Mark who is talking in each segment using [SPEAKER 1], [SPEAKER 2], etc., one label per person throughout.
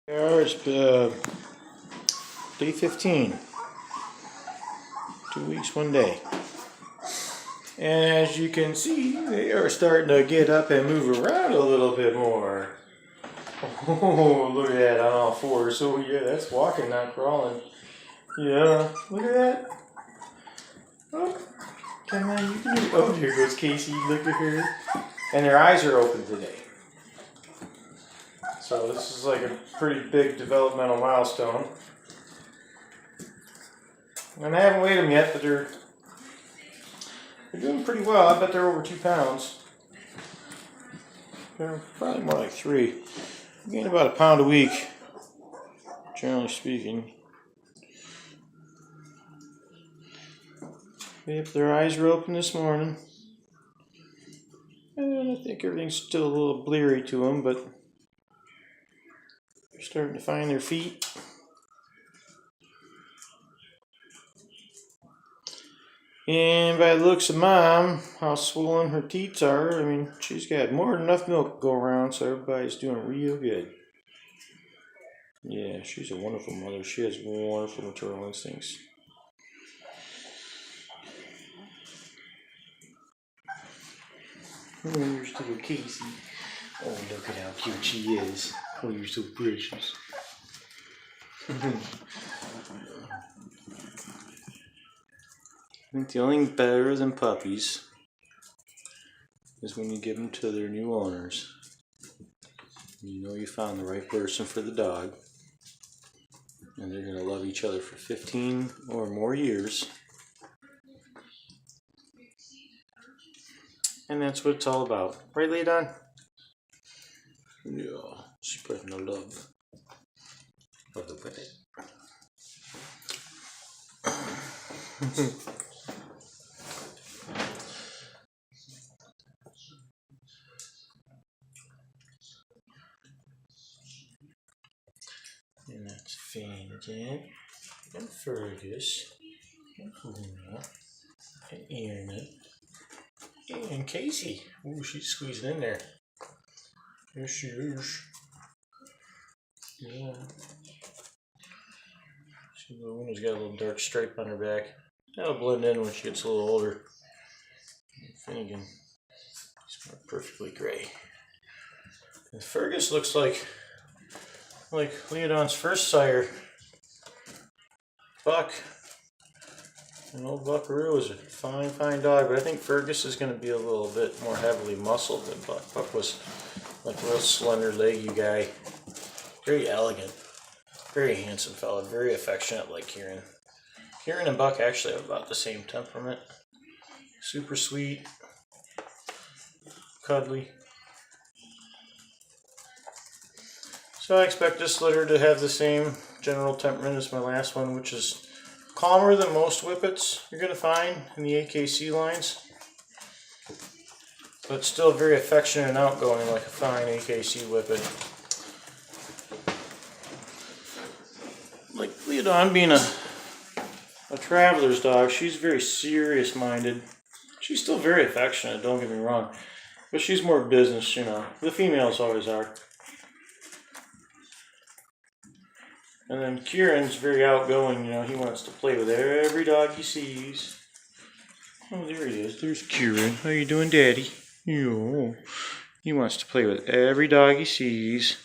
[SPEAKER 1] It's day 15. 2 weeks, 1 day. And as you can see, they are starting to get up and move around a little bit more. Oh, look at that on all fours. So yeah, that's walking, not crawling. Yeah, look at that. Oh, come on, you can do it. Oh, here goes Casey. Look at her. And their eyes are open today. So this is like a pretty big developmental milestone. And I haven't weighed them yet, but they're doing pretty well. I bet they're over 2 pounds. They're probably more like 3. I gain about 1 pound a week, generally speaking. Yep, their eyes were open this morning. And I think everything's still a little bleary to them, but they're starting to find their feet. And by the looks of Mom, how swollen her teats are, I mean, she's got more than enough milk to go around, so everybody's doing real good. Yeah, she's a wonderful mother. She has wonderful maternal instincts. Oh, here's little Casey. Oh, look at how cute she is. Oh, you're so precious. I think the only thing better than puppies is when you give them to their new owners. You know you found the right person for the dog. And they're going to love each other for 15 or more years. And that's what it's all about. Right, Leadon? Yeah, spreading the love of the Whippet. And that's Finnegan, and Fergus, and Luna, and Aaron, and Casey. Ooh, she's squeezing in there. There she is. Yeah. See, Luna's got a little dark stripe on her back. That'll blend in when she gets a little older. And Finnegan, he's perfectly gray. And Fergus looks like Leodon's first sire, Buck. And old Buckaroo is a fine, fine dog, but I think Fergus is going to be a little bit more heavily muscled than Buck. Buck was like a real slender, leggy guy. Very elegant, very handsome fella, very affectionate like Kieran. Kieran and Buck actually have about the same temperament. Super sweet, cuddly. So I expect this litter to have the same general temperament as my last one, which is calmer than most Whippets you're going to find in the AKC lines. But still very affectionate and outgoing like a fine AKC Whippet. Like Leodon being a traveler's dog, she's very serious-minded. She's still very affectionate, don't get me wrong. But she's more business, you know. The females always are. And then Kieran's very outgoing, you know, he wants to play with every dog he sees. Oh, there he is. There's Kieran. How you doing, Daddy? Yo. He wants to play with every dog he sees.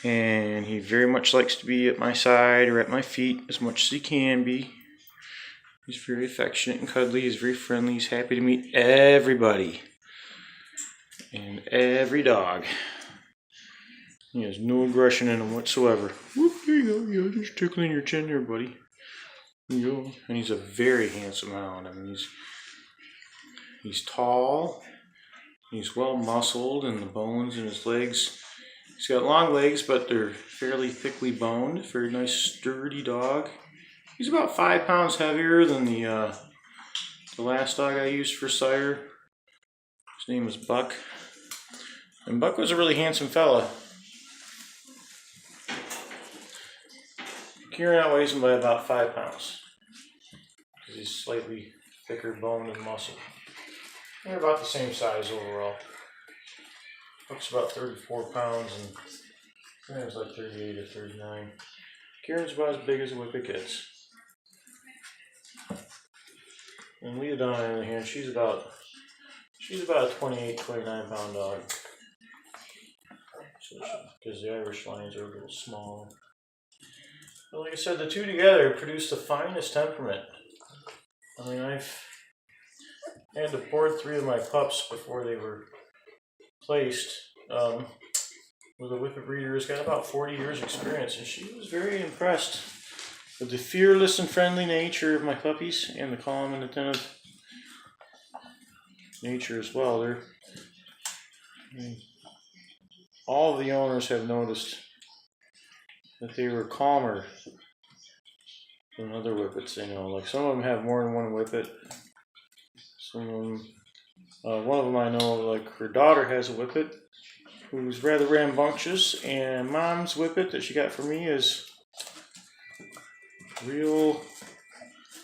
[SPEAKER 1] And he very much likes to be at my side or at my feet as much as he can be. He's very affectionate and cuddly. He's very friendly. He's happy to meet everybody. And every dog. He has no aggression in him whatsoever. Whoop, there you go. Yeah, just tickling your chin there, buddy. There you go. And he's a very handsome hound. I mean, he's tall. He's well muscled, and the bones in his legs. He's got long legs, but they're fairly thickly boned. Very nice, sturdy dog. He's about 5 pounds heavier than the last dog I used for sire. His name was Buck. And Buck was a really handsome fella. Kieran outweighs him by about 5 pounds. Because he's slightly thicker boned and muscle. They're about the same size overall. Buck's about 34 pounds and think it was like 38 or 39. Kieran's about as big as a Whippet gets. And Leah, on the other hand, she's about a 28, 29 pound dog. Because the Irish Lions are a little smaller. But like I said, the two together produce the finest temperament. I mean, I've had to board 3 of my pups before they were placed with a Whippet breeder who's got about 40 years experience, and she was very impressed with the fearless and friendly nature of my puppies and the calm and attentive nature as well. All of the owners have noticed that they were calmer than other Whippets. They know, like some of them have more than one Whippet. Some of them, one of them I know, like her daughter has a Whippet who's rather rambunctious, and Mom's Whippet that she got from me is real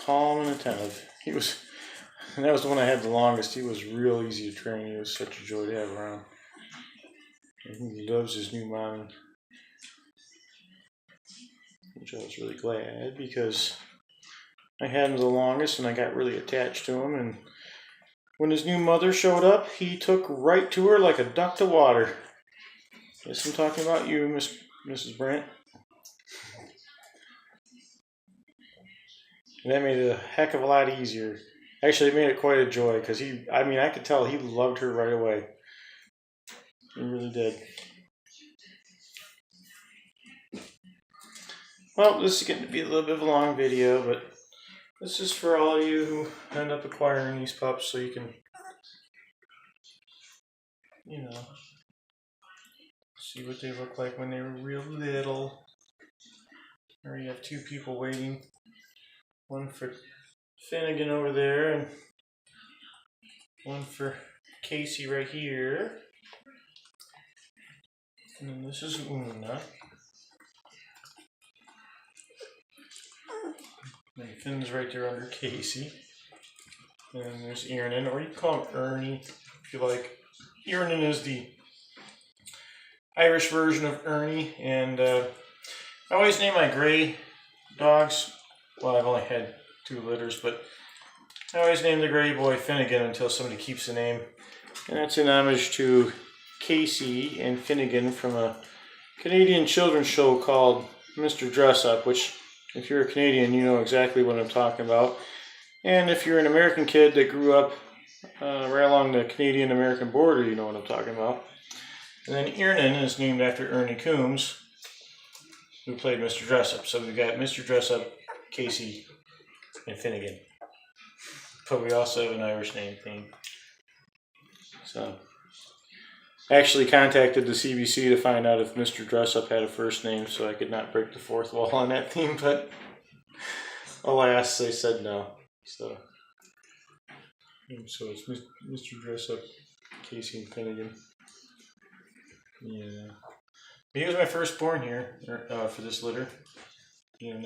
[SPEAKER 1] calm and attentive. And that was the one I had the longest. He was real easy to train. He was such a joy to have around. And he loves his new mom, which I was really glad because I had him the longest and I got really attached to him. And when his new mother showed up, he took right to her like a duck to water. Yes, I'm talking about you, Mrs. Brandt. And that made it a heck of a lot easier. Actually, it made it quite a joy because I could tell he loved her right away. He really did. Well, this is getting to be a little bit of a long video, but this is for all of you who end up acquiring these pups so you can, see what they look like when they were real little. Or you have 2 people waiting. One for Finnegan over there, and one for Casey right here. And then this is Una. And Finn's right there under Casey. And there's Iernan, or you can call him Ernie if you like. Iernan is the Irish version of Ernie, and I always name my gray dogs. Well, I've only had 2 litters, but I always name the gray boy Finnegan until somebody keeps the name. And that's in homage to Casey and Finnegan from a Canadian children's show called Mr. Dress Up, which, if you're a Canadian, you know exactly what I'm talking about. And if you're an American kid that grew up right along the Canadian-American border, you know what I'm talking about. And then Iernan is named after Ernie Coombs, who played Mr. Dress Up. So we've got Mr. Dress Up, Casey, and Finnegan. But we also have an Irish name theme. So I actually contacted the CBC to find out if Mr. Dress Up had a first name so I could not break the 4th wall on that theme, but alas, they said no. So it's Mr. Dress Up, Casey, and Finnegan. Yeah. He was my firstborn here for this litter. And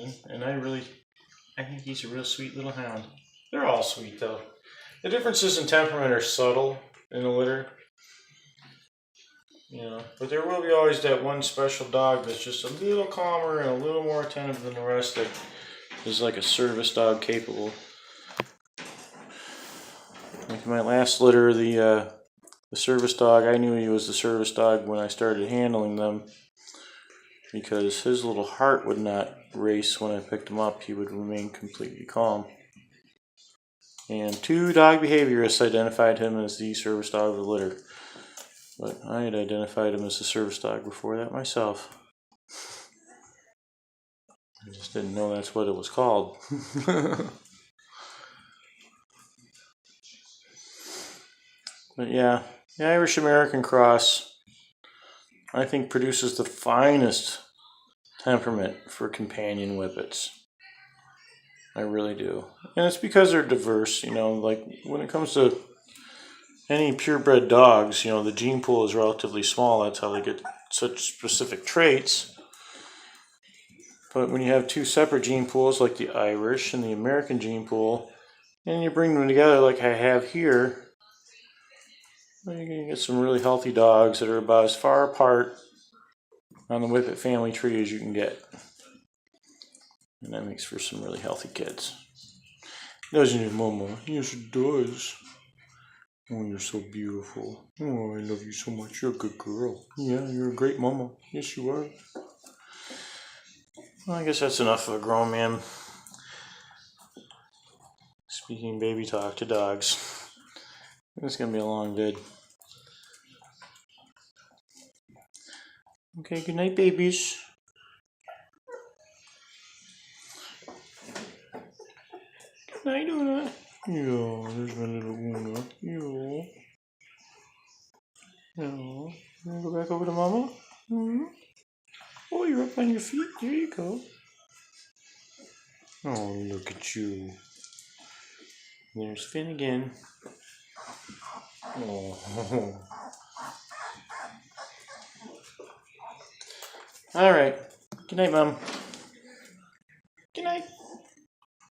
[SPEAKER 1] I think he's a real sweet little hound. They're all sweet though. The differences in temperament are subtle in the litter. But there will be always that one special dog that's just a little calmer and a little more attentive than the rest that is like a service dog capable. Like my last litter, the service dog, I knew he was the service dog when I started handling them because his little heart would not race when I picked him up. He would remain completely calm. And 2 dog behaviorists identified him as the service dog of the litter. But I had identified him as the service dog before that myself. I just didn't know that's what it was called. But yeah, the Irish-American cross, I think, produces the finest temperament for companion Whippets. I really do. And it's because they're diverse, like when it comes to any purebred dogs, the gene pool is relatively small. That's how they get such specific traits. But when you have 2 separate gene pools, like the Irish and the American gene pool, and you bring them together like I have here, well, you're going to get some really healthy dogs that are about as far apart on the Whippet family tree as you can get. And that makes for some really healthy kids. Doesn't it, Mama? Yes, it does. Oh, you're so beautiful. Oh, I love you so much. You're a good girl. Yeah, you're a great mama. Yes, you are. Well, I guess that's enough of a grown man speaking baby talk to dogs. It's going to be a long vid. Okay, good night, babies. Good night, Una. Yeah, there's my little Una. Yeah. Yeah. You want to go back over to Mama? Mm-hmm. Oh, you're up on your feet. There you go. Oh, look at you. There's Finn again. Oh. All right. Good night, Mom. Good night.